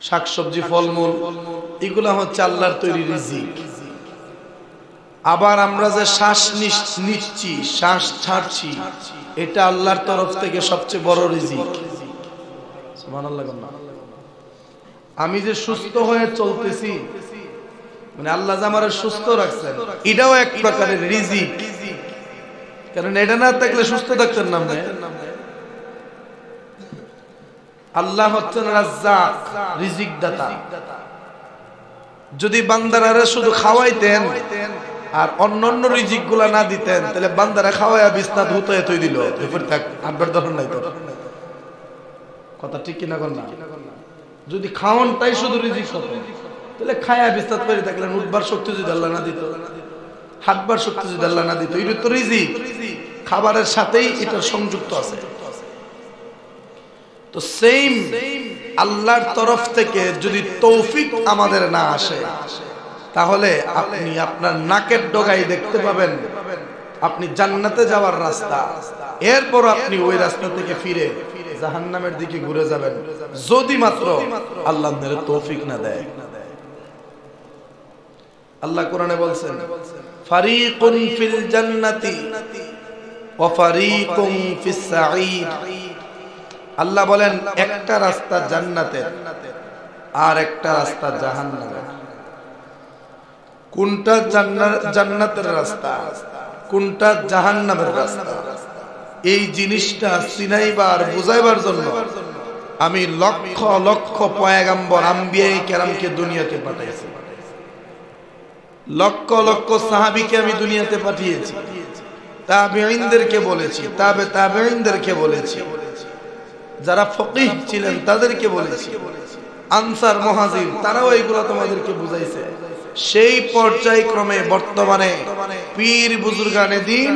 শাকসবজি ফলমূল এগুলা হচ্ছে আল্লাহর তৈরি রিজিক। আবার আমরা যে শ্বাস নিচ্ছি, শ্বাস ছাড়ছি, এটা আল্লাহর তরফ থেকে সবচেয়ে বড় রিজিক। সুবহানাল্লাহ। আমি যে সুস্থ হয়ে চলতেছি, মানে আল্লাহ যে আমারে সুস্থ রাখছেন, এটাও এক প্রকারের রিজিক। কারণ এটা না থাকলে সুস্থ থাকতেন না। আল্লাহ হচ্ছেন রাজ্জাক, রিজিক দাতা। যদি বান্দারা শুধু খাওয়াইতেন আর অন্যান্য রিজিক গুলা না দিতেন, তাহলে বান্দারা খাওয়াইয়া বিছনা ধুতে তুই দিল, এরপর থাক আব্বার দরকার নাই। তো কথা ঠিক কিনা কর না? যদি খাওয়ানটাই শুধু রিজিক হতো, তাহলে খায়া বিছনা তৈরি থাকলেন, উঠবার শক্তি যদি আল্লাহ না দিত, হাঁটবার শক্তি যদি আল্লাহ না দিত, এটা তো রিজিক। খাবারের সাথেই এটা সংযুক্ত আছে। তো সেম আল্লাহর তরফ থেকে যদি তৌফিক আমাদের না আসে, তাহলে আপনি আপনার নাকের ডগায় দেখতে পাবেন আপনি জান্নাতে যাওয়ার রাস্তা, এরপর আপনি ওই রাস্তা থেকে ফিরে জাহান্নামের দিকে ঘুরে যাবেন, যদি মাত্র আল্লাহ আপনার তৌফিক না দেয়। আল্লাহ কোরআনে বলছেন, ফারিকুন ফিল জান্নাতি ওয়া ফারিকুন ফিস সাঈদ। আল্লাহ বলেন একটা রাস্তা জান্নাতের আর একটা রাস্তা জাহান্নামের। কোনটা জান্নাতের রাস্তা, কোনটা জাহান্নামের রাস্তা, এই জিনিসটা চিনাইবার বুঝাইবার জন্য আমি লক্ষ লক্ষ পয়গম্বর আম্বিয়ায়ে কেরামকে দুনিয়াতে পাঠিয়েছি, লক্ষ লক্ষ সাহাবীকে আমি দুনিয়াতে পাঠিয়েছি, তাবেঈনদেরকে বলেছি, তাবেঈনদেরকে বলেছি, যারা ফকিহ ছিলেন তাদেরকে বলেছি, আনসার মুহাজির তারাও এইগুলো তোমাদেরকে বুঝাইছে। সেই পর্যায়ক্রমে বর্তমানে পীর বুজুর্গানে দ্বীন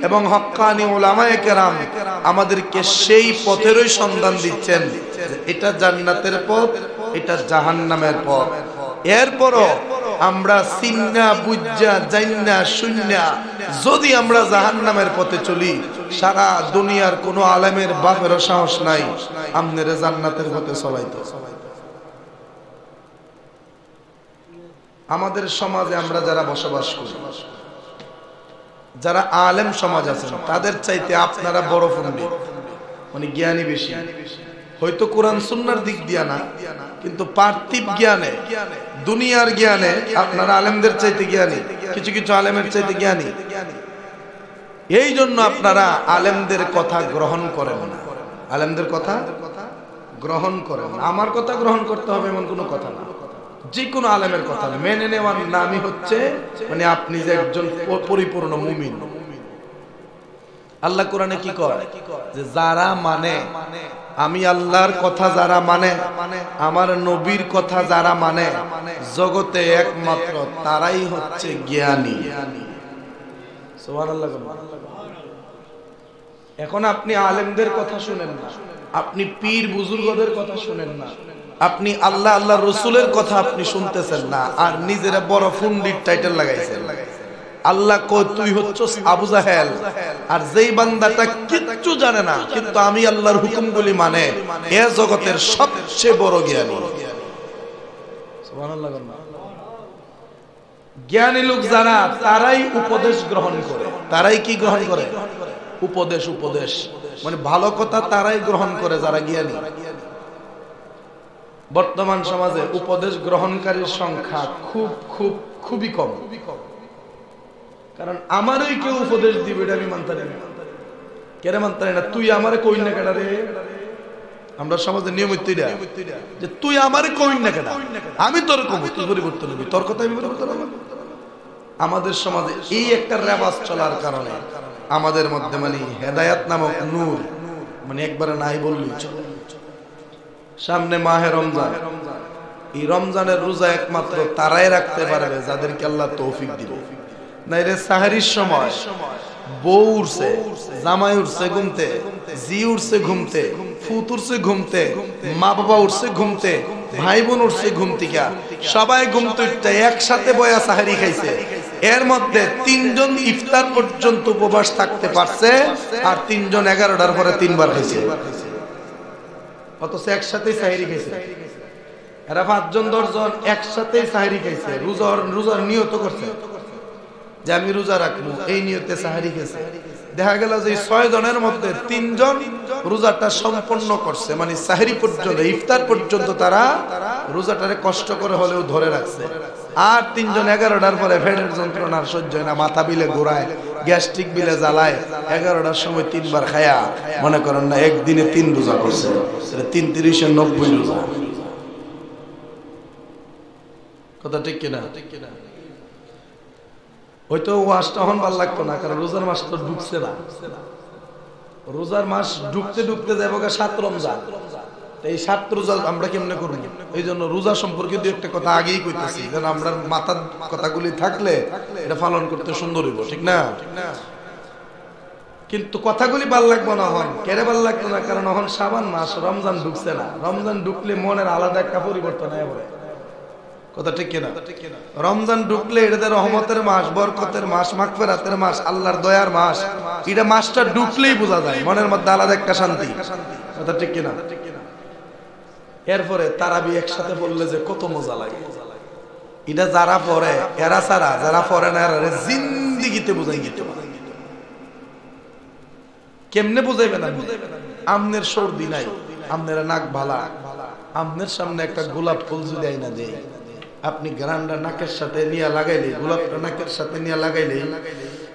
এবং হক্কানি উলামায়ে কেরাম আমাদেরকে সেই পথেরই সন্ধান দিচ্ছেন, এটা জান্নাতের পথ, এটা জাহান্নামের পথ। এরপরও আমরা সিন্না বুজ্জা জান্না শূন্যা যদি আমরা জাহান্নামের পথে চলি, সারা দুনিয়ার কোন আলেমের বাপেরও সাহস নাই আমনেরে জান্নাতের পথে চলাইতে। আমাদের সমাজে আমরা যারা বসবাস করি, যারা আলেম সমাজ আছেন, তাদের চাইতে আপনারা বড় পণ্ডিত, মানে জ্ঞানী বেশি। হয়তো কোরআন সুন্নাহর দিক দিয়া না, কিন্তু পার্থিব জ্ঞানে, দুনিয়ার জ্ঞানে আপনারা আলেমদের চাইতে জ্ঞানী, কিছু কিছু আলেমের চাইতে জ্ঞানী। এই জন্য আপনারা আলেমদের কথা গ্রহণ করেন না, আলেমদের কথা গ্রহণ করেন না। আমার কথা গ্রহণ করতে হবে এমন কোনো কথা না, যে কোনো আলেমের কথা মেনে নেওয়ার নামই হচ্ছে মানে আপনি যে একজন পরিপূর্ণ মুমিন। আল্লাহ কোরআনে কি কয়, যে যারা মানে আমি আল্লাহর কথা, যারা মানে আমার নবীর কথা, যারা মানে জগতে একমাত্র তারাই হচ্ছে জ্ঞানী। সুবহানাল্লাহ। এখন আপনি আলেমদের কথা শুনেন না, আপনি পীর বুজুর্গদের কথা শুনেন না, আপনি আল্লাহ আল্লাহ রসুলের কথা আপনি শুনতেছেন না, আর নিজেরা বড় পণ্ডিত টাইটেল লাগাইছেন। আল্লাহ কয় তুই হচ্ছস আবু জাহেল, আর যেই বান্দাটা কিচ্ছু জানে না কিন্তু আমি আল্লাহর হুকুমগুলি মানে, এ জগতের সবচেয়ে বড় জ্ঞানী। সুবহানাল্লাহ। জ্ঞানী লোক যারা, তারাই উপদেশ গ্রহণ করে। তারাই কি গ্রহণ করে? উপদেশ। উপদেশ মানে ভালো কথা তারাই গ্রহণ করে যারা জ্ঞানী। বর্তমান সমাজে উপদেশ গ্রহণকারীর সংখ্যা খুবই কম। কারণ আমারই কেউ উপদেশ দিবে এটা আমি মানতে পারি না। কেন মানতে পারি না? তুই আমারে কই না কেডা রে? আমরা সমাজে নিয়মিত যে তুই আমারে কই না কেডা, আমি তোর কব, তুই পরিবর্তন হবি, তোর কথা আমি পরিবর্তন হব। আমাদের সমাজে এই একটা রেওয়াজ চলার কারণে আমাদের মধ্যে মানে হেদায়েত নামক নূর মানে একবারে নাই বললেই চলে। সামনে মাহে রমজান, এই রমজানের রোজা একমাত্র তারাই রাখতে পারবে যাদেরকে আল্লাহ তৌফিক দিবে। নাইরে সাহারির সময় বউ উঠছে, জামাই উঠছে ঘুমতে, জি উঠছে ঘুমতে, ফুত উঠছে ঘুমতে, মা বাবা উঠছে ঘুমতে, ভাই বোন উঠছে ঘুম থেকে, সবাই ঘুমতে উঠতে একসাথে বয়া সাহারি খাইছে। এর মধ্যে 3 জন ইফতার পর্যন্ত উপবাস থাকতে পারছে, আর 3 জন 11টার পরে 3 বার খাইছে, অথচ একসাথে সাহারি খাইছে। এরা 5 জন 10 জন একসাথে সাহারি খাইছে, রোজার নিয়ত করছে যে আমি রোজা রাখবো, এই নিয়তে সাহারি খেয়েছে। দেখা গেল যে 6 জনের মধ্যে 3 জন রোজাটা সম্পন্ন করছে, মানে সাহরি পর্যন্ত, ইফতার পর্যন্ত তারা রোজাটারে কষ্ট করে হলেও ধরে রাখছে। আর 3 জন 11টার পরে পেটের যন্ত্রণার সহ্য হয় না, মাথা বিলে ঘোরায়, গ্যাস্ট্রিক বিলে জ্বালায়, 11টার সময় 3 বার খায়া মনে করেন না একদিনে 3 রোজা করছে, 3 × 30 = 90 রোজা। কথা ঠিক কিনা? হয়তো ওয়াজটা এখন ভালো লাগতো না, কারণ রোজার মাস তো ঢুকছে না। রোজার মাস ঢুকতে ঢুকতে যাবো 7 রমজান। এই 7 রোজা আমরা কেমনে করবো? এই জন্য রোজা সম্পর্কে দু একটা কথা আগেই কইতেছি, যেন আমরা মাথার কথাগুলি থাকলে এটা পালন করতে সুন্দর হইব, ঠিক না? কিন্তু কথাগুলি ভাল লাগবো না। এখন কেড়ে ভাল লাগতো না, কারণ এখন শাবান মাস, রমজান ঢুকছে না। রমজান ঢুকলে মনের আলাদা একটা পরিবর্তন হয়। কথা ঠিক কিনা? রমজান ঢুকলে এটা রহমতের মাস, বরকতের মাস, মাগফিরাতের মাস, আল্লাহর দয়ার মাস। এটা মাসটা ঢুকলেই বোঝা যায়, মনের মধ্যে আলাদা একটা শান্তি। কথা ঠিক কিনা? এরপরে তারাবি একসাথে পড়লে যে কত মজা লাগে, এটা যারা পড়ে এরা ছাড়া যারা পড়ে না এরা জিন্দিগিতে বুঝাই দিতে পারে। কেমনে বুঝাইবেন? আমনের সর্দি নাই, আমনের নাক ভালা, আমনের সামনে একটা গোলাপ ফুল যদি আইনা দেয়, আপনি গ্রান্ডা নাকের সাথে নিয়ে লাগাইলে, গোলাপটা নাকের সাথে নিয়ে লাগাইলে,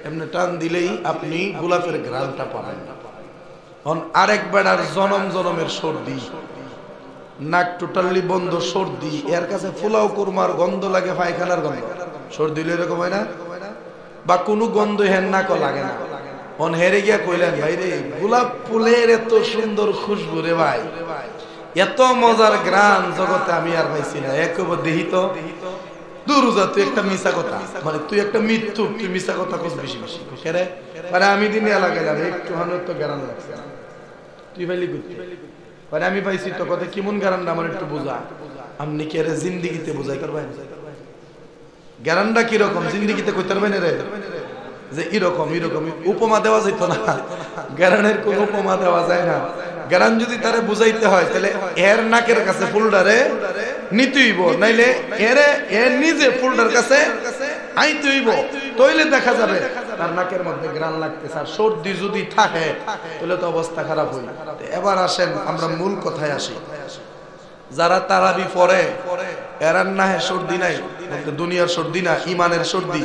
এমনি টান দিলেই আপনি গোলাপের ঘ্রাণটা পাবেন। আরেক বেড়ার জনম জনমের সর্দি, নাক টোটালি বন্ধ, সর্দি, এর কাছে ফুলাও কুরমার গন্ধ লাগে, পায়খানার গন্ধ। সর্দি হলে এরকম হয় না? বা কোনো গন্ধ হেন নাকও লাগে না। হেরে গিয়া কইলেন, ভাই রে, গোলাপ ফুলের এত সুন্দর খুশবু রে ভাই, এত মজার গ্রান জগতে আমি আর পাইছি না। একবার দেখি তো দুরুজা, তুই একটা মিশা কথা, মানে তুই একটা মৃত্যু, তুই মিশা কথা কস বেশি বেশি। আমি দিনে লাগাইলাম একটু তো গ্রান লাগছে, তুই পাইলি আমি পাইছি তো কথা কেমন গ্রানটা আমার একটু বোঝা। আপনি কি আরে জিন্দিগিতে বোঝাই পারবেন গ্রানটা কিরকম? জিন্দিগিতে কইতে পারবেন রে যে এরকম এরকম উপমা দেওয়া যেত না, গ্রানের কোন উপমা দেওয়া যায় না। গ্রান যদি তারে বুঝাইতে হয় তাহলে এর নাকের কাছে ফুলডারে নিতে হইব, নাইলে এর নিজে ফুলডার কাছে আইতে হইব, তইলে দেখা যাবে তার নাকের মধ্যে গ্রান লাগতেছে। আর সর্দি যদি থাকে তাহলে তো অবস্থা খারাপ হই। এবার আসেন আমরা মূল কথায় আসি। যারা তারাবি পড়ে এরার না সর্দি নাই, দুনিয়ার সর্দি না, ইমানের সর্দি।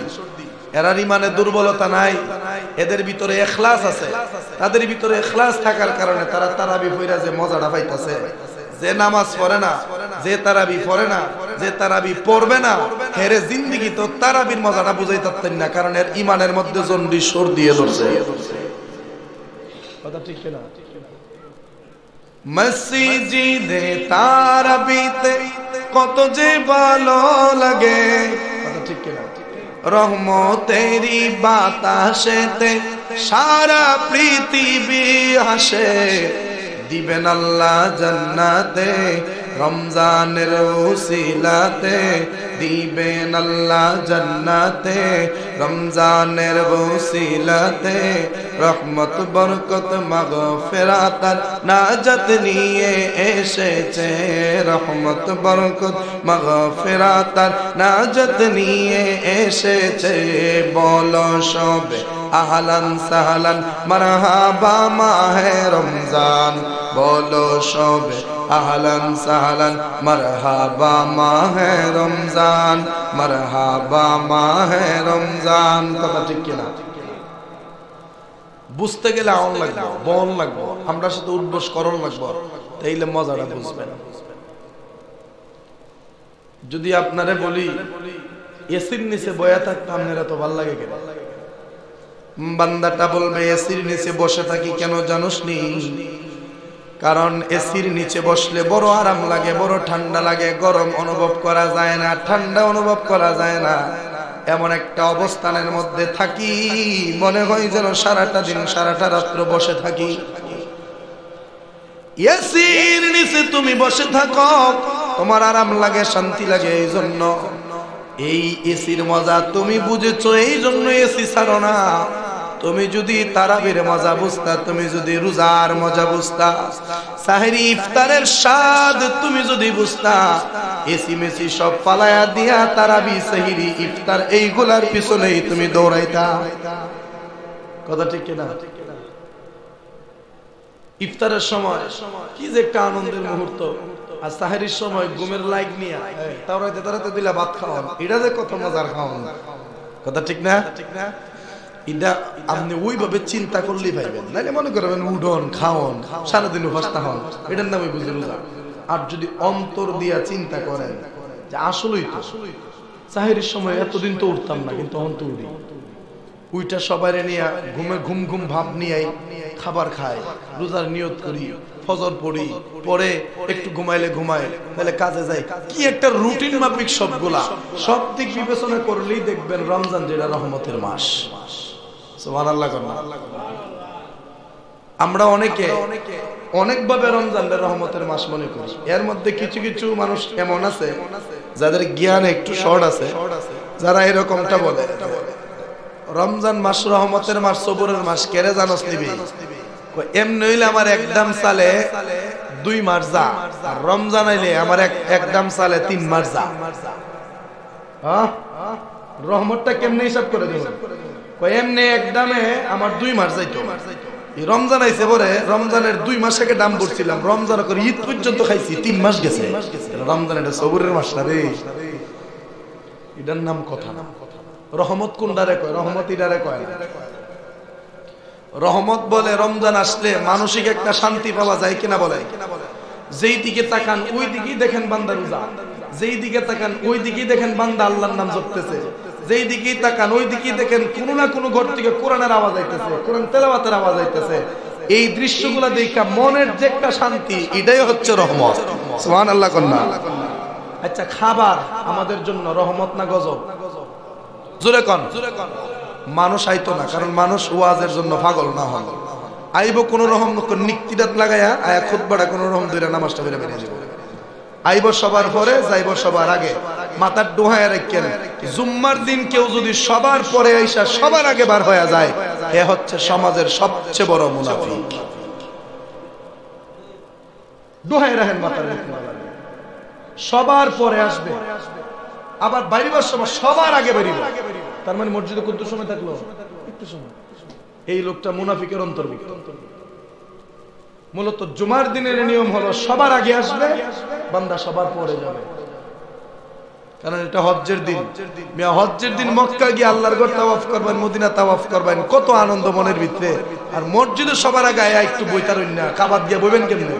এরার ইমানের দুর্বলতা নাই, এদের ভিতরে ইখলাস আছে। তাদের ভিতরে ইখলাস থাকার কারণে তারা তারাবি পড়া যে মজাটা পাইতাছে। যে নামাজ পড়ে না, যে তারাবি পড়ে না, যে তারাবি পড়বে না, হেরে জিন্দেগি তো তারাবির মজাটা বুঝাই পারতেন না, কারণ এর ইমানের মধ্যে জন্ডিস সর্দিয়ে ধরছে। কথা ঠিক না? মসজিদে তারাবিতে কত যে ভালো লাগে। কথা ঠিক না? রহমতেরি বাতাসেতে সারা পৃথিবী হাসে। দিবেন আল্লাহ জান্নাতে রমজানের উসিলাতে, দিবেন আল্লাহ জান্নাতে রমজানের উসিলাতে। রহমত বরকত মাগফিরাত নাজাত নিয়ে এসেছে, রহমত বরকত মাগফিরাত নাজাত নিয়ে এসেছে। বলো সবে আহলান সাহলান মারহাবা মাহে রমজান, বলো সবে আহলান সাহলান মারহাবা মাহে রমজান, মারহাবা মাহে রমজান। কথা ঠিক কিনা? বুঝতে গেলে আউন লাগবে, বল লাগবে, আমরা সাথে উদ্বোস করণ লাগবে, তাইলে মজাটা বুঝবেন। যদি আপনারে বলি এসির নিচে বয়া থাকতে আপনারা তো ভাল লাগে কেন? বান্দাটা বলবে এসির নিচে বসে থাকি কেন জানোস নি? কারণ এসির নিচে বসলে বড় আরাম লাগে, বড় ঠান্ডা লাগে, গরম অনুভব করা যায় না, ঠান্ডা অনুভব করা যায় না। এমন একটা অবস্থানের মধ্যে থাকি মনে হয় যেন সারাটা দিন সারাটা রাত্র বসে থাকি। এসির নিচে তুমি বসে থাকো, তোমার আরাম লাগে, শান্তি লাগে। এই জন্য এই এসির মজা তুমি বুঝেছো, এই জন্য এসি ছাড়ো না। তুমি যদি তারাবির মজা বুঝতা, তুমি যদি রোজার মজা বুঝতা, সাহরি ইফতারের স্বাদ তুমি যদি বুঝতা, এসি মেসি সব ফালায়া দিয়া তারাবি সাহরি ইফতার এইগুলার পিছনেই তুমি দৌড়াইতা। কথা ঠিক কিনা? ইফতারের সময় কি যে একটা আনন্দের মুহূর্ত, আর সাহরির সময় ঘুমের লাইক নিয়ে তাওরাইতে তারাতে দিলা ভাত খাওয়ান, এটা যে কত মজার খাওয়ান। কথা ঠিক না? এটা আপনি ওইভাবে চিন্তা করলেই পাইবেন, নাহলে মনে করবেন উঠন খাওন সারাদিন উপাসনা হন, এটার নামে বুঝে রোজা। আর যদি অন্তর দিয়া চিন্তা করেন যে আসলেই তো সাহরির সময় এতদিন তো উঠতাম না, কিন্তু অন্ত উঠি, উইটা সবাই নিয়ে ঘুমে ঘুম ঘুম ভাব নিয়ে খাবার খায়, রোজার নিয়ত করি, ফজর পড়ি, পরে একটু ঘুমাইলে ঘুমায়, তাহলে কাজে যাই, কি একটা রুটিন মাফিক সবগুলা। সব দিক বিবেচনা করলেই দেখবেন রমজান যেটা রহমতের মাস। সুবহানাল্লাহ। আমরা অনেকে অনেকভাবে রমজানকে রহমতের মাস মনে করি। এর মধ্যে কিছু কিছু মানুষ এমন আছে যাদের জ্ঞান একটু শর্ট আছে, যারা এরকমটা বলে রমজান মাস রহমতের মাস, সবরের মাস। কেরে জানোস নিবি? এমনি হইলে আমার একদম সালে 2 মাস যা, আর রমজান আইলে আমার একদম সালে 3 মাস যা। রহমতটা কেমনে হিসাব করে দেব? এমনি একদমে আমার 2 মাস যাইতো। রমজান আইছে পরে রমজানের 2 মাস আগে দাম পড়ছিলাম, রমজান করে ঈদ পর্যন্ত খাইছি, 3 মাস গেছে। রমজান এটা সবরের মাস না রে, এটার নাম কথা না। রহমত কোনটারে কয়? রহমত ইটারে কয়। রহমত বলে রমজান আসলে মানসিক একটা শান্তি পাওয়া যায় কিনা বলে। যেই দিকে তাকান ওই দিকেই দেখেন বান্দা রোজা, যেই দিকে তাকান ওই দিকেই দেখেন বান্দা আল্লাহর নাম জপতেছে, যেই দিকেই তাকান ওই দিকেই দেখেন কোনো না কোনো ঘর থেকে কোরআনের আওয়াজ আইতেছে, কোরআন তেলাওয়াতের আওয়াজ আইতেছে। এই দৃশ্যগুলো দেখা মনের যে একটা শান্তি, এটাই হচ্ছে রহমত। সুবহানাল্লাহ কন্না। আচ্ছা, খাবার আমাদের জন্য রহমত না গজব? জোরে কন। মানুষ আইতো না, কারণ মানুষ ওয়াজের জন্য পাগল না হন। আইব কোন রকম নিক্তিদাত লাগায়া আয়া খুতবাটা কোন রকম ধরে নামাজটা বেরিয়ে বেরিয়ে যাবে। আইব সবার পরে, যাইব সবার আগে, মাথার ডোহায় রাখেন। জুম্মার দিন কেউ যদি সবার পরে আইসা সবার আগে বার হয়ে যায়, এ হচ্ছে সমাজের সবচেয়ে বড় মুনাফিক। ডোহায় রাখেন মাথার, সবার পরে আসবে, আবার বাইরিবার সময় সবার আগে বেরিয়ে। তার মানে মসজিদে কত সময় থাকলো? একটু সময়। এই লোকটা মুনাফিকের অন্তর্ভুক্ত। মূলত জুমার দিনের নিয়ম হলো সবার আগে আসবে, বান্দা সবার পরে যাবে। কারণ এটা হজ্জের দিন। হজ্জের দিন মক্কা গিয়ে আল্লাহর ঘর তাওয়াফ করবেন, মদিনা তাওয়াফ করবেন, কত আনন্দ মনের ভিতরে। আর মসজিদে সবার আগে একটু বইতারুন না, কাবাত গিয়ে বইবেন কেমনে?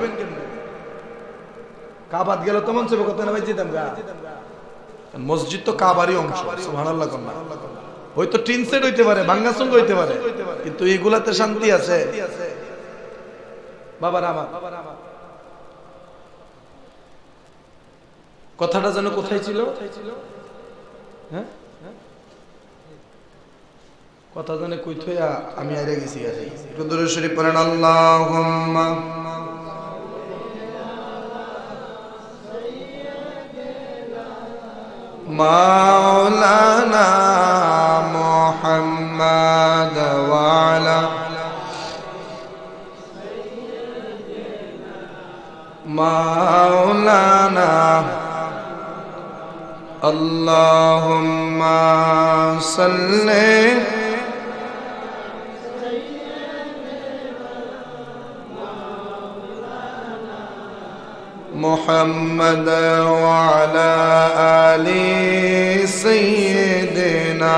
কাবাত গেলে তো মন চাইবে কত না ভাই যেতাম গা। মসজিদ তো কাবারই অংশ। সুবহানাল্লাহ। হয়তো টিন সেট হইতে পারে, ভাঙ্গাচুঙ্গ হইতে পারে, কিন্তু এইগুলাতে শান্তি আছে। বাবার আমার কথাটা যেন কোথায় ছিল? হ্যাঁ, কথা জানে কই থইয়া আমি আইরে গেছি। একটু দরুদ শরীফ পড়েন। আল্লাহুম্মা মাওলানা মুহাম্মদ ওয়া আলা মাওলানা আল্লাহুম্মা সাল্লি মুহাম্মদ ওয়া আলা আলি সাইয়্যিদিনা।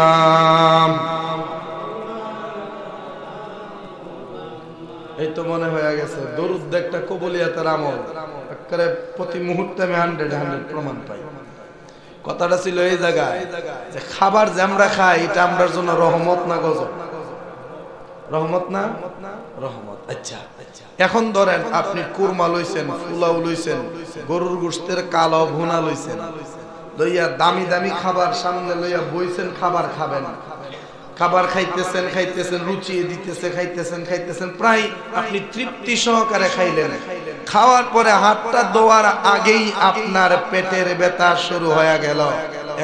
এই তো মনে হয়ে গেছে দরুদ একটা কবুলিয়াতের আমল। একেবারে প্রতি মুহূর্তে আমি 100 প্রমাণ পাই। কথাটা ছিল এই জায়গায় যে খাবার যে আমরা খাই, এটা আমরার জন্য রহমত না গজব? রহমত না রহমত। আচ্ছা, এখন ধরেন আপনি কুরমা লইছেন, পোলাও লইছেন, গরুর গোশতের কালো ভুনা লইছেন, লইয়া দামি দামি খাবার সামনে লইয়া বইছেন, খাবার খাবেন, খাবার খাইতেছেন খাইতেছেন, রুচিয়ে দিতেছে, খাইতেছেন, প্রায় আপনি তৃপ্তি সহকারে খাইলেন। খাওয়ার পরে হাতটা ধোয়ার আগেই আপনার পেটের ব্যথা শুরু হয়ে গেল।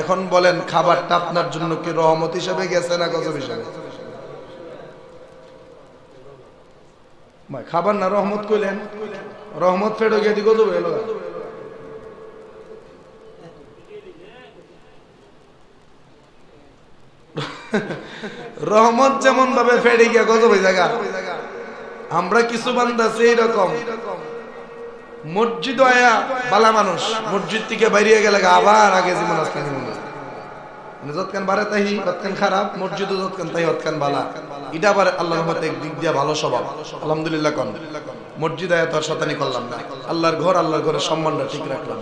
এখন বলেন খাবারটা আপনার জন্য কি রহমত হিসেবে গেছে না গজব হিসেবে? খাবার না রহমত কইলেন, রহমত ফেটো গিয়ে দিকে যাবে এলো। রহমত যেমন ভাবে ফেটে গিয়া গজব হয়ে জায়গা, আমরা কিছু বান্দা আছে এইরকম মসজিদ আয়া বালা মানুষ, মসজিদ থেকে বাইরে গেলে আবার আগে জীবন আসতে মানে যতখান বারে তাই ততখান খারাপ, মসজিদও যতখান তাই ততখান বালা। এটা আবার আল্লাহর রহমতে একদিক দিয়া ভালো স্বভাব, আলহামদুলিল্লাহ। কোন মসজিদ আয়া তো আর শয়তানি করলাম না, আল্লাহর ঘর, আল্লাহর ঘরের সম্মানটা ঠিক রাখলাম।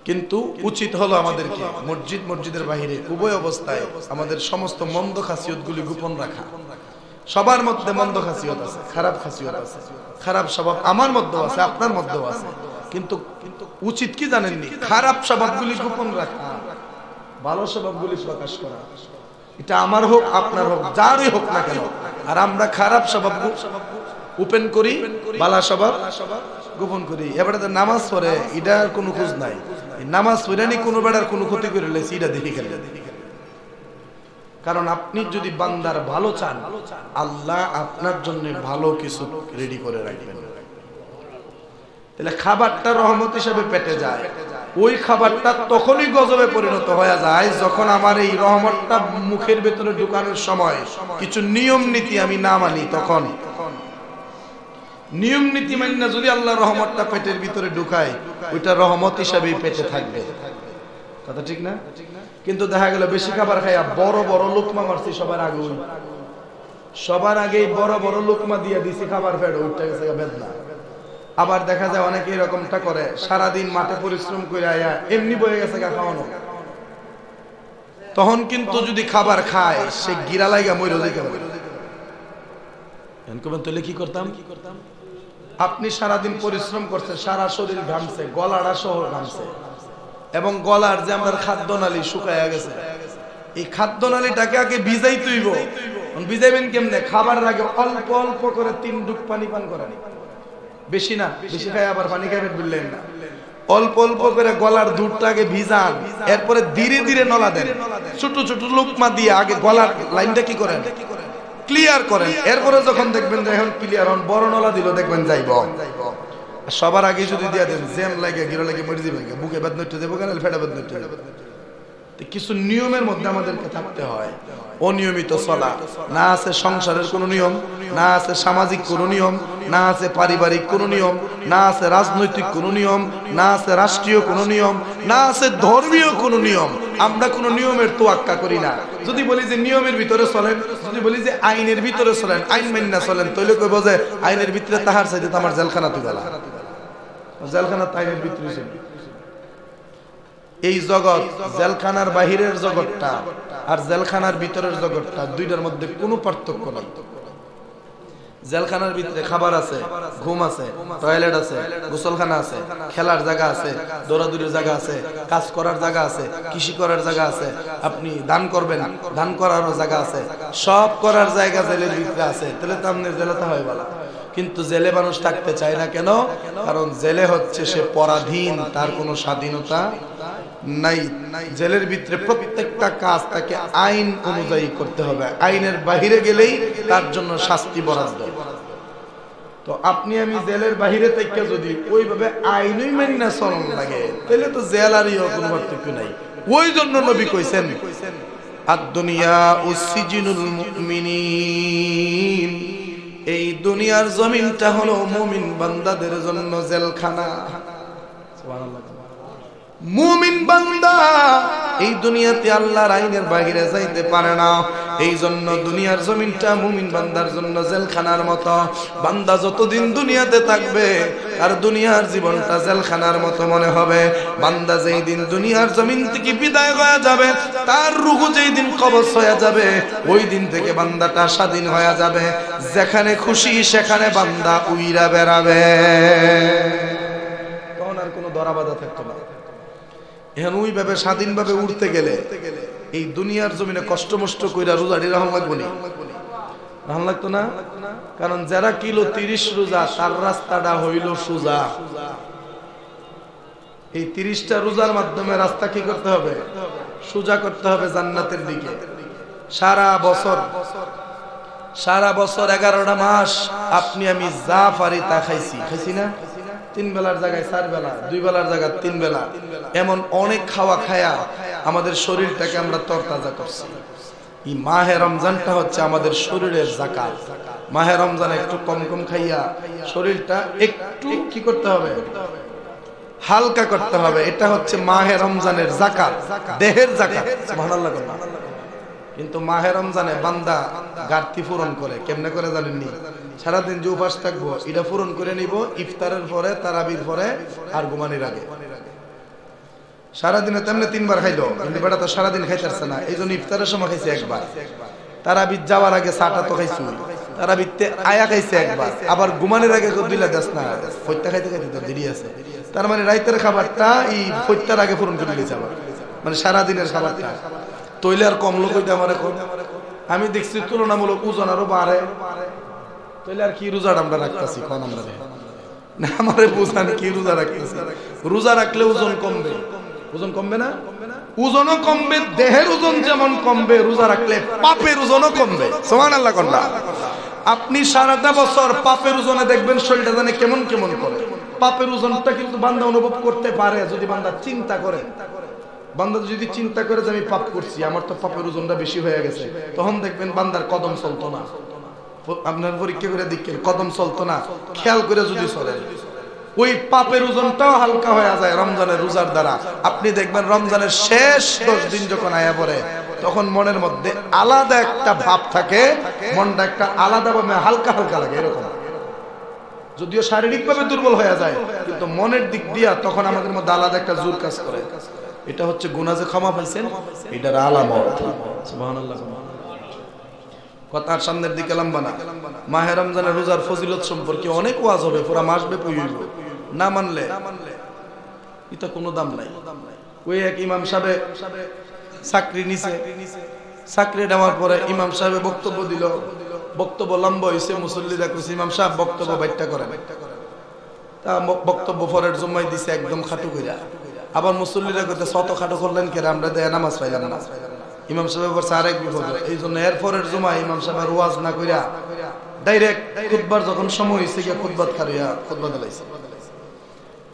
কিন্তু উচিত হলো আমাদেরকে মসজিদ মসজিদের বাহিরে উভয় অবস্থায় আমাদের সমস্ত মন্দ খাসিয়তগুলি গোপন রাখা। সবার মধ্যে মন্দ খাসিয়ত আছে, খারাপ খাসিয়ত আছে, খারাপ স্বভাব আমার মধ্যেও আছে, আপনার মধ্যেও আছে। কিন্তু উচিত কি জানেননি, খারাপ স্বভাবগুলি গোপন রাখা, ভালো স্বভাবগুলি প্রকাশ করা। এটা আমার হোক আপনার হোক যারই হোক না কেন। আর আমরা খারাপ স্বভাব ওপেন করি, ভালো স্বভাব গোপন করি। এবারে নামাজ পড়ে এটার কোনো খোঁজ নাই, নামাজ পড়ে নি কোনো বেড়ার কোনো ক্ষতি করে লেছি এটা দেখি গেল। কারণ আপনি যদি বান্দার ভালো চান, আল্লাহ আপনার জন্য ভালো কিছু রেডি করে রাখবেন। তাহলে খাবারটা রহমত হিসাবে পেটে যায়, ওই খাবারটা তখনই গজবে পরিণত হয়ে যায় যখন আমার এই রহমতটা মুখের ভেতরে ঢুকানোর সময় কিছু নিয়ম নীতি আমি না মানি। তখন নিয়ম নীতি মান্য যদি আল্লাহ রহমতটা পেটের ভিতরে ঢুকায়, ওইটা রহমত হিসাবেই পেটে থাকবে। কথা ঠিক না? কিন্তু দেখা গেল বেশি খাবার খাইয়া বড় বড় লোকমা মারছি সবার আগে, সবার আগে বড় বড় লোকমা দিয়ে দিছি, খাবার ফেটে উঠতে গেছে বেদনা। আবার দেখা যায় অনেকে এরকমটা করে, সারাদিন মাঠে পরিশ্রম করে আয়া এমনি বয়ে গেছে গা খাওয়ানো। তখন কিন্তু যদি খাবার খায় সে গিরা লাগা মইরা যায়। তাহলে কি করতাম? আপনি সারাদিন পরিশ্রম করছেন, সারা শরীর ঘামছে, গলাটা সহ ঘামছে, এবং গলার যে আমার খাদ্যনালী শুকায়া গেছে, এই খাদ্যনালীটাকে আগে ভিজাই তুইব। ভিজাইবেন কেমনে? খাবার আগে অল্প অল্প করে 3 ডুব পানি পান করেন, বেশি না, বেশি খাই আবার পানি খাইবেন বললেন না। অল্প অল্প করে গলার দুধটাকে ভিজান, এরপরে ধীরে ধীরে নলা দেন, ছোট ছোট লোকমা দিয়ে আগে গলার লাইনটা কি করেন, ক্লিয়ার করেন। এরপরে যখন দেখবেন যে এখন ক্লিয়ার হন, বড় নলা দিল দেখবেন যাইব। সবার আগে যদি দিয়ে দেন জ্যাম লাগে, গিরা লাগে, মরে যাবেন, বুকে বেদনা উঠে যাবো, কেন ফেটা বেদনা উঠে যাবে। কিছু নিয়মের মধ্যে আমাদেরকে থাকতে হয়। অনিয়মিত চলা, না আছে সংসারের কোনো নিয়ম, না আছে সামাজিক কোনো নিয়ম, না আছে পারিবারিক কোনো নিয়ম, না আছে রাজনৈতিক কোনো নিয়ম, না আছে রাষ্ট্রীয় কোনো নিয়ম, না আছে ধর্মীয় কোনো নিয়ম। আমরা কোনো নিয়মের তোয়াক্কা করি না। যদি বলি যে নিয়মের ভিতরে চলেন, যদি বলি যে আইনের ভিতরে চলেন, আইন মান্য চলেন, তাহলে কইব যে আইনের ভিতরে তাহার চাইতে আমার জেলখানা তুই গেলা, জেলখানা আইনের ভিতরে ছিল। এই জগৎ, জেলখানার বাহিরের জগৎটা আর জেলখানার ভিতরের জগৎটা, দুইটার মধ্যে কোনো পার্থক্য নাই। জেলখানার ভিতরে খাবার আছে, ঘুম আছে, টয়লেট আছে, গোসলখানা আছে, খেলার জায়গা আছে, দৌড়াদৌড়ির জায়গা আছে, কাজ করার জায়গা আছে, কৃষি করার জায়গা আছে, আপনি দান করবেন, দান করারও জায়গা আছে, সব করার জায়গা জেলের ভিতরে আছে। তাহলে তো আপনি জেলাতে হয় বলা। কিন্তু জেলে মানুষ থাকতে চায় না কেন? কারণ জেলে হচ্ছে সে পরাধীন, তার কোনো স্বাধীনতা নাই। জেলের ভিতরে প্রত্যেকটা কাজ তাকে আইন অনুযায়ী করতে হবে, আইনের বাহিরে গেলেই তার জন্য শাস্তি বরাদ্দ। তো আপনি আমি জেলের বাহিরে থেকে যদি ওইভাবে আইনই মাইনা চলন লাগে, তাহলে তো জেল আর কোনো পার্থক্য নাই। ওই জন্য নবী কইছেন, আদ-দুনিয়া উসসিজিনুল মুমিনিন, এই দুনিয়ার জমিনটা হলো মুমিন বান্দাদের জন্য জেলখানা। সুবহানাল্লাহ। মুমিন বান্দা এই দুনিয়াতে আল্লাহর আইনের বাইরে যাইতে পারে না, এই জন্য দুনিয়ার জমিনটা মুমিন বান্দার জন্য জেলখানার মতো। বান্দা যতদিন দুনিয়াতে থাকবে আর দুনিয়ার জীবনটা জেলখানার মতো মনে হবে। বান্দা যেই দিন দুনিয়ার জমিন থেকে বিদায় হয়ে যাবে, তার রূহ যেই দিন কবজ হয়ে যাবে, ওই দিন থেকে বান্দাটা স্বাধীন হয়ে যাবে। যেখানে খুশি সেখানে বান্দা উইরা বেড়াবে, তখন আর কোনো ধরাবাধা থাকতো না। এখন ওইভাবে স্বাধীনভাবে উঠতে গেলে এই দুনিয়ার জমিনে কষ্ট মষ্ট কইরা রোজাটি রহম লাগবো নি? রহম লাগতো না? কারণ যারা কিলো 30 রোজা, তার রাস্তাটা হইল সোজা। এই 30টা রোজার মাধ্যমে রাস্তা কি করতে হবে? সোজা করতে হবে জান্নাতের দিকে। সারা বছর সারা বছর 11টা মাস আপনি আমি যা পারি তা খাইছি না? 3 বেলার জায়গায় 4 বেলা, 2 বেলার জায়গায় 3 বেলা, এমন অনেক খাওয়া খায়া আমাদের শরীরটাকে আমরা তরতাজা করছি। এই মাহে রমজানটা হচ্ছে আমাদের শরীরের যাকাত। মাহে রমজানে একটু কম কম খাইয়া শরীরটা একটু কি করতে হবে? হালকা করতে হবে। এটা হচ্ছে মাহে রমজানের যাকাত, দেহের যাকাত। সুবহানাল্লাহ। কিন্তু মাহে রমজানে বান্দা ঘাটতি পূরণ করে। কেমনে করে জানেননি? সারাদিন যে উপাস থাকবো এটা পূরণ করে নিব ইফতারের পরে, তারাবির পরে আর ঘুমানোর আগে। সারাদিনে তেমনি 3 বার খাইলো, কিন্তু বেটা তো সারাদিন খাইতেছে না, এই জন্য ইফতারের সময় খাইছে একবার, তারাবির যাওয়ার আগে চাটা তো খাইছি, তারাবিতে আয়া খাইছে একবার, আবার ঘুমানোর আগে দিলা দেশ না, ফইত্যা খাইতে খাইতে তো দেরি আছে। তার মানে রাইতের খাবারটা এই ফইত্যার আগে পূরণ করে দিয়েছে আবার, মানে সারাদিনের খাবারটা। তৈলে আর কম লোক হইতে আমার এখন আমি দেখছি তুলনামূলক ওজন আরো বাড়ে। তৈলে আর কি রোজাটা আমরা রাখতেছি কোন আমরা না, আমারে বুঝান কি রোজা রাখতেছি? রোজা রাখলে ওজন কমবে। ওজন কমবে না? ওজনও কমবে, দেহের ওজন যেমন কমবে, রোজা রাখলে পাপের ওজনও কমবে। সুবহানাল্লাহ। কোনটা? আপনি সারাটা বছর পাপের ওজনে দেখবেন শরীরটা জানে কেমন কেমন করে। পাপের ওজনটা কিন্তু বান্দা অনুভব করতে পারে যদি বান্দা চিন্তা করে। বান্দা যদি চিন্তা করে যে আমি পাপ করছি, আমার তো পাপের ওজনটা বেশি হয়ে গেছে, তখন দেখবেন বান্দার কদম চলতো না। আপনার পরীক্ষা করে দেখেন, কদম চলতো না। খেয়াল করে যদি চলে, ওই পাপের ওজনটাও হালকা হয়ে যায় রমজানের রোজার দ্বারা। আপনি দেখবেন রমজানের শেষ 10 দিন যখন আয়া পড়ে, তখন মনের মধ্যে আলাদা একটা ভাব থাকে, মনটা একটা আলাদা ভাবে হালকা হালকা লাগে। এরকম যদিও শারীরিক ভাবে দুর্বল হয়ে যায়, কিন্তু মনের দিক দিয়া তখন আমাদের মধ্যে আলাদা একটা জোর কাজ করে। এটা হচ্ছে গুনাহ যে ক্ষমা পাইছেন, এটার আলামত। সুবহানাল্লাহ। কথার সামনের দিকে লম্বা না। মাহে রমজানের রোজার ফজিলত সম্পর্কে অনেক ওয়াজ হবে, পুরো মাস ব্যাপী হইব। না মানলে এটা কোনো দাম নাই। ওই এক ইমাম সাহেব চাকরি নিছে, চাকরি নেওয়ার পরে ইমাম সাহেব বক্তব্য দিল, বক্তব্য লম্বা হয়েছে, মুসল্লিরা কইছে ইমাম সাহেব বক্তব্য ব্যাখ্যা করেন। তা বক্তব্য পরের জমাই দিছে একদম খাটু কইরা। আবার মুসল্লিরা কইতে শত খাটু করলেন কেন, আমরা দেয় নামাজ পাইলাম না। ইমাম সাহেব বলছে আরেক বিপদ, এই জন্য এরপরের জমায় ইমাম সাহেব ওয়াজ না কইরা ডাইরেক্ট খুতবার যখন সময় হয়েছে গিয়ে খুতবাত খারিয়া খুতবা দিলাইছে।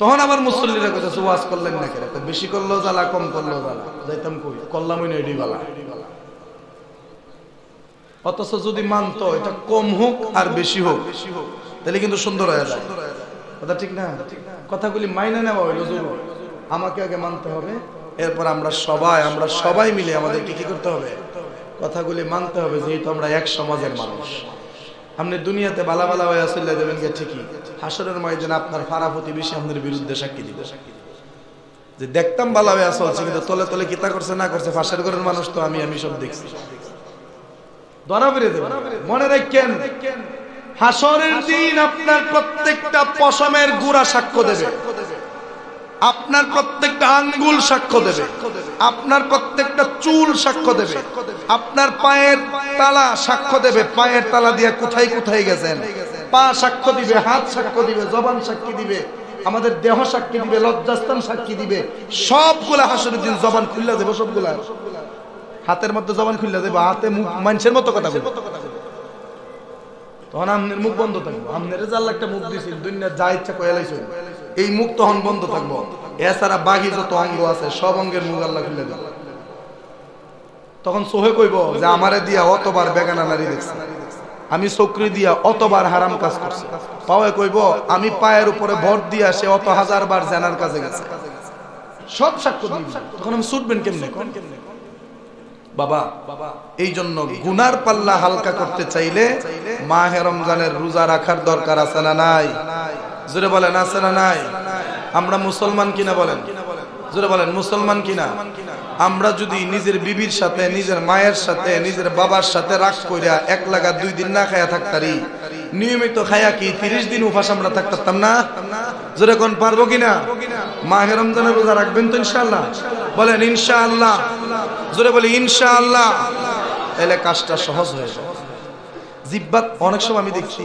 তখন আবার মুসল্লিরা কইতেছে ওয়াজ করলেন না কেন, বেশি করলেও জ্বালা, কম করলেও জ্বালা, যাইতাম কই, করলামই না এডি বালা। অথচ যদি মানতো এটা কম হোক আর বেশি হোক, তাহলে কিন্তু সুন্দর হয়ে যায়। কথা ঠিক না? কথাগুলি মাইনে নেওয়া হইলো জরুরি। আমাকে আগে মানতে হবে, এরপর আমরা সবাই মিলে আমাদেরকে কি করতে হবে? কথাগুলি মানতে হবে, যেহেতু আমরা এক সমাজের মানুষ। আপনি দুনিয়াতে বালা বালা হয়ে আসলে দেবেন গে ঠিকই, হাসরের ময়দানে আপনার ফারা প্রতিবেশী আপনার বিরুদ্ধে সাক্ষী দিবে যে দেখতাম বালা হয়ে আসছে, কিন্তু তলে তলে কিতা করছে না করছে ফাঁসের ঘরের মানুষ তো আমি সব দেখছি। ধরা বেড়ে দেবে। মনে রাখেন, হাসরের দিন আপনার প্রত্যেকটা পশমের গুড়া সাক্ষ্য দেবে, আপনার প্রত্যেকটা আঙ্গুল সাক্ষ্য দেবে, আপনার প্রত্যেকটা চুল সাক্ষ্য দেবে, আপনার পায়ের তালা সাক্ষ্য দেবে, পায়ের তালা দিয়ে কোথায় কোথায় গেছেন, পা সাক্ষ্য দিবে, হাত সাক্ষ্য দিবে, জবান সাক্ষী দিবে, আমাদের দেহ সাক্ষী দিবে, লজ্জাস্থান সাক্ষী দিবে। সবগুলা হাসরের দিন জবান খুললা দেবে, সবগুলা হাতের মধ্যে জবান খুললা দেবে, হাতে মুখ মানুষের মতো কথা বলবে। তখন আমনের মুখ বন্ধ থাকবো। আমনের জাল একটা মুখ দিয়েছিল, দুনিয়া যা ইচ্ছা কয়ে লাইছে, এই মুখ তখন বন্ধ থাকবো। এছাড়া বাকি যত অঙ্গ আছে সব অঙ্গের মুখ আল্লাহ খুলে দেবে। তখন সোহে কইব যে আমারে দিয়া অতবার বেগানা নারী দেখছে, আমি চকরি দিয়া অতবার হারাম কাজ করছি। পাওয়ে কইব আমি পায়ের উপরে ভর দিয়া সে অত হাজার বার জানার কাজে গেছে। সব সাক্ষ্য দিবে। তখন আমি ছুটবেন কেমনে? বাবা, এই জন্য গুনার পাল্লা হালকা করতে চাইলে মাহে রমজানের রোজা রাখার দরকার আছে না নাই? জোরে বলেন আছে না নাই? আমরা মুসলমান কিনা বলেন, জোরে বলেন মুসলমান কিনা? আমরা যদি নিজের বিবির সাথে, নিজের মায়ের সাথে, নিজের বাবার সাথে রাগ কইরা এক লাগা 2 দিন না খায়া থাকতারি, নিয়মিত খায়া কি 30 দিন উপাস আমরা থাকতাম না? জোরে কোন পারবো কিনা? মাহে রমজানের রোজা রাখবেন তো ইনশাআল্লাহ? বলেন ইনশাআল্লাহ। জোরে বলি ইনশাআল্লাহ। তাহলে কাজটা সহজ হয়ে যাবে। জিব্বাত অনেক সময় আমি দেখছি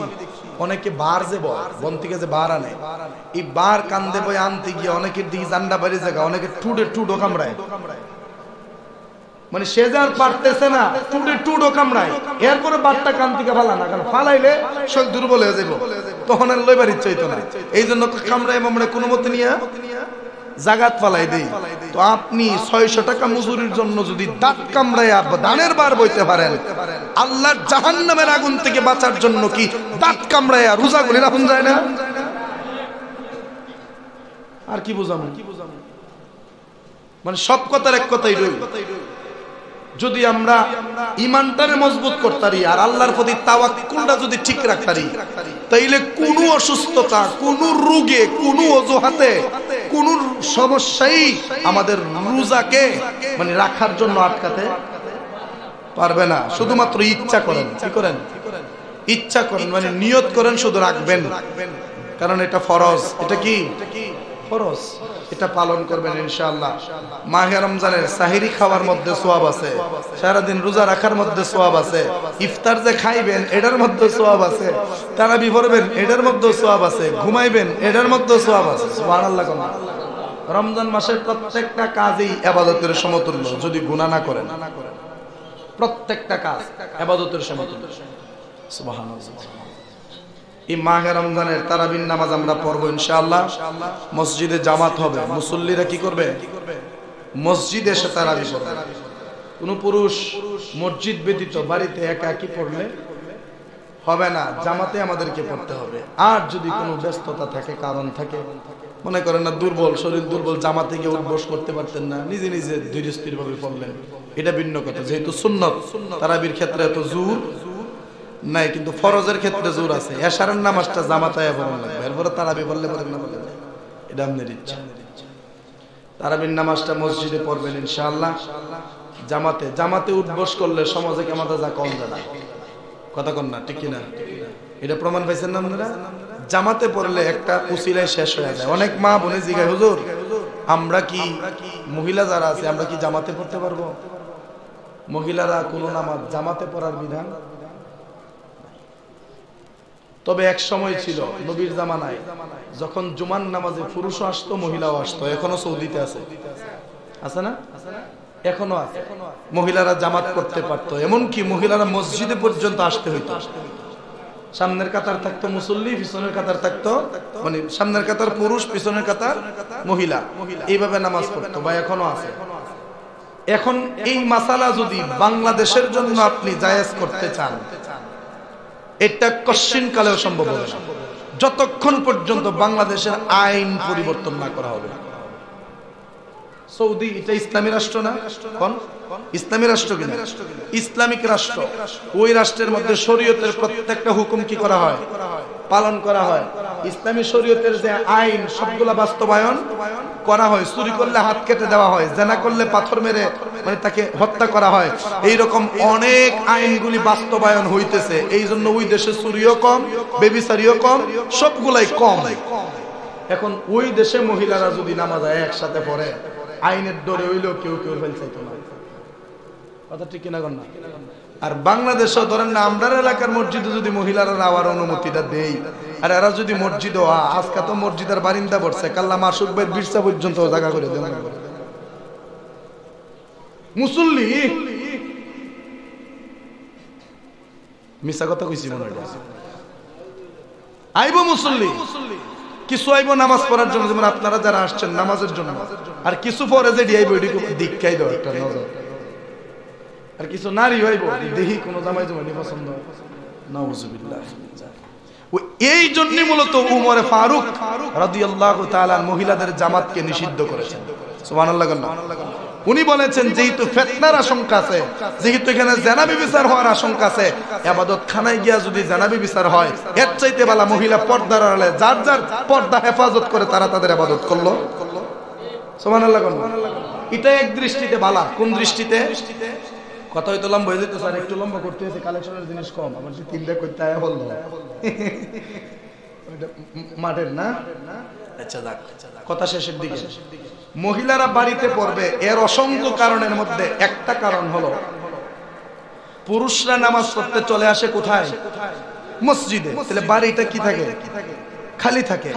অনেকে বার যে বন থেকে যে বার আনে, এই বার কান্দে বই আনতে গিয়ে অনেকের দিকে জান্ডা বাড়ি জায়গা, অনেকে টুডো কামড়ায়। মানে সে যার পারতেছে না টুডো কামড়ায়, এরপরে বাটটা কান থেকে ফালা না, কারণ ফালাইলে শরীর দুর্বল হয়ে যাবো, তখন আর লইবার ইচ্ছা হইতো না। এই জন্য কামড়ায় মামড়ায় কোনো মতে নিয়ে জাগাত ফালাই দেই। তো আপনি 600 টাকা মজুরির জন্য যদি দাঁত কামড়াইয়া দানের বার বইতে পারেন, আল্লাহর জাহান্নামের আগুন থেকে বাঁচার জন্য কি দাঁত কামড়াইয়া রোজা গুলি রাখুন যায় না? আর কি বুঝাবো? মানে সব কথার এক কথাই রইল, যদি আমরা ইমানটারে মজবুত করতারি আর আল্লাহর প্রতি তাওয়াক্কুলটা যদি ঠিক রাখতারি, তাইলে কোনো অসুস্থতা, কোনো রোগে, কোনো অজুহাতে, কোনো সমস্যাই আমাদের রোজাকে মানে রাখার জন্য আটকাতে পারবে না। শুধুমাত্র ইচ্ছা করেন, কি করেন? ইচ্ছা করেন, মানে নিয়ত করেন, শুধু রাখবেন, কারণ এটা ফরজ। এটা কি ফরজ? এটা পালন করবেন ইনশাআল্লাহ। মাহে রমজানের সাহিরি খাওয়ার মধ্যে সওয়াব আছে, সারাদিন রোজা রাখার মধ্যে সওয়াব আছে, ইফতার যে খাইবেন এটার মধ্যে সওয়াব আছে, তারাবি পড়বেন এটার মধ্যে সওয়াব আছে, ঘুমাইবেন এটার মধ্যে সওয়াব আছে। সুবহানাল্লাহ। রমজান মাসের প্রত্যেকটা কাজই ইবাদতের সমতুল্য, যদি গুনাহ না করেন। প্রত্যেকটা কাজ ইবাদতের সমতুল্য। সুবহানাল্লাহ। এই মাহে রমজানের তারাবির নামাজ আমরা পড়বো ইনশাআল্লাহ। মসজিদে জামাত হবে, মুসল্লিরা কি করবে? মসজিদে এসে তারাবি পড়বে। কোন পুরুষ মসজিদ ব্যতীত বাড়িতে একা কি পড়লে হবে না, জামাতে আমাদেরকে পড়তে হবে। আর যদি কোনো ব্যস্ততা থাকে, কারণ থাকে, মনে করেন না দুর্বল, শরীর দুর্বল, জামাতে গিয়ে উঠবস করতে পারতেন না, নিজে নিজে ধীরে স্থির ভাবে পড়লেন, এটা ভিন্ন কথা। যেহেতু সুন্নত, তারাবির ক্ষেত্রে এত জোর নাই, কিন্তু ফরজের ক্ষেত্রে জোর আছে। এশারের নামাজটা জামাতায় পড়া লাগবে, এরপরে তারাবি পড়লে পড়েন না বলেন, এটা আপনার ইচ্ছা। তারাবির নামাজটা মসজিদে পড়বেন ইনশাআল্লাহ। জামাতে জামাতে উঠবস করলে সমাজে কেমন যা কম জানা কথা কন না, ঠিক কিনা? এটা প্রমাণ পাইছেন না আপনারা? জামাতে পড়লে একটা উসিলায় শেষ হয়ে যায়। অনেক মা বোনে জিজ্ঞাসা, হুজুর আমরা কি মহিলা যারা আছে আমরা কি জামাতে পড়তে পারবো? মহিলারা কোনো নামাজ জামাতে পড়ার বিধান। তবে এক সময় ছিল নবীর জামানায়, যখন জুমার নামাজে পুরুষও আসতো মহিলাও আসতো। এখনো সৌদিতে আছে, আছে না? এখনো আছে। মহিলারা জামাত করতে পারতো, এমনকি মহিলারা মসজিদে পর্যন্ত আসতে হইতো। সামনের কাতার থাকতো মুসল্লি, পিছনের কাতার থাকতো, মানে সামনের কাতার পুরুষ, পিছনের কাতার মহিলা, এইভাবে নামাজ পড়তো। বা এখনো আছে। এখন এই মাসালা যদি বাংলাদেশের জন্য আপনি জায়েজ করতে চান, এটা কশিন কালেও সম্ভব হবে না, যতক্ষণ পর্যন্ত বাংলাদেশের আইন পরিবর্তন না করা হবে। সৌদি এটা ইসলামী রাষ্ট্র না? কোন ইসলামী রাষ্ট্র কিনা? ইসলামিক রাষ্ট্র। ওই রাষ্ট্রের মধ্যে শরীয়তের প্রত্যেকটা হুকুম কি করা হয়? পালন করা হয়। ইসলামী শরীয়তের যে আইন সবগুলা বাস্তবায়ন করা হয়। চুরি করলে হাত কেটে দেওয়া হয়, জেনা করলে পাথর মেরে মানে তাকে হত্যা করা হয়। এইরকম অনেক আইনগুলি বাস্তবায়ন হইতেছে। এই জন্য ওই দেশে চুরিও কম, বেবিচারিও কম, সবগুলাই কম। এখন ওই দেশে মহিলারা যদি নামাজ একসাথে পড়ে, আইনের ডরে হইলেও কেউ কেউ ফেলছাইতো না, কথা ঠিক কিনা? না। আর বাংলাদেশও ধরেন না, আমরা এলাকার মসজিদে যদি মহিলারা আবার অনুমতিটা দেই, আর এরা যদি মসজিদও, আজকে তো মসজিদের বারিন্দা পড়ছে, কাল্লা মাসুক ভাই বিরসা পর্যন্ত জায়গা করে দেন মুসল্লি। মিশা কথা কইছি মনে হয়। আইব মুসল্লি, কিছু আইব নামাজ পড়ার জন্য, যেমন আপনারা যারা আসছেন নামাজের জন্য, আর কিছু পরে যে আইব দীক্ষাই দাও একটা নজর, আর কিছু নারী হইব দেখি কোন জামাই জমানি পছন্দ। নাউজুবিল্লাহ। এই জন্য মূলত উমরে ফারুক রাদিয়াল্লাহু তাআলা মহিলাদের জামাতকে নিষিদ্ধ করেছেন। সুবহানাল্লাহ। উনি বলেছেন, যেহেতু ফিতনার আশঙ্কা আছে, যেহেতু এখানে জানাবি বিচার হওয়ার আশঙ্কা আছে, ইবাদত খানায় গিয়া যদি জানাবি বিচার হয়, এর চাইতে ভালো মহিলা পর্দার আড়ালে যার যার পর্দা হেফাজত করে তারা তাদের ইবাদত করলো। সুবহানাল্লাহ। এটা এক দৃষ্টিতে ভালো। কোন দৃষ্টিতে? কথা হয়তো লম্বা হয়ে যেত স্যার, একটু লম্বা করতে হয়েছে, কালেকশনের জিনিস কম, আমার যে তিনটা করতে আয়া বললো মাঠের না। আচ্ছা যাক, কথা শেষের দিকে। মহিলারা বাড়িতে পড়বে, এর অসংখ্য কারণের মধ্যে একটা কারণ হলো পুরুষরা নামাজ পড়তে চলে আসে কোথায়? মসজিদে। তাহলে বাড়িটা কি থাকে? খালি থাকে।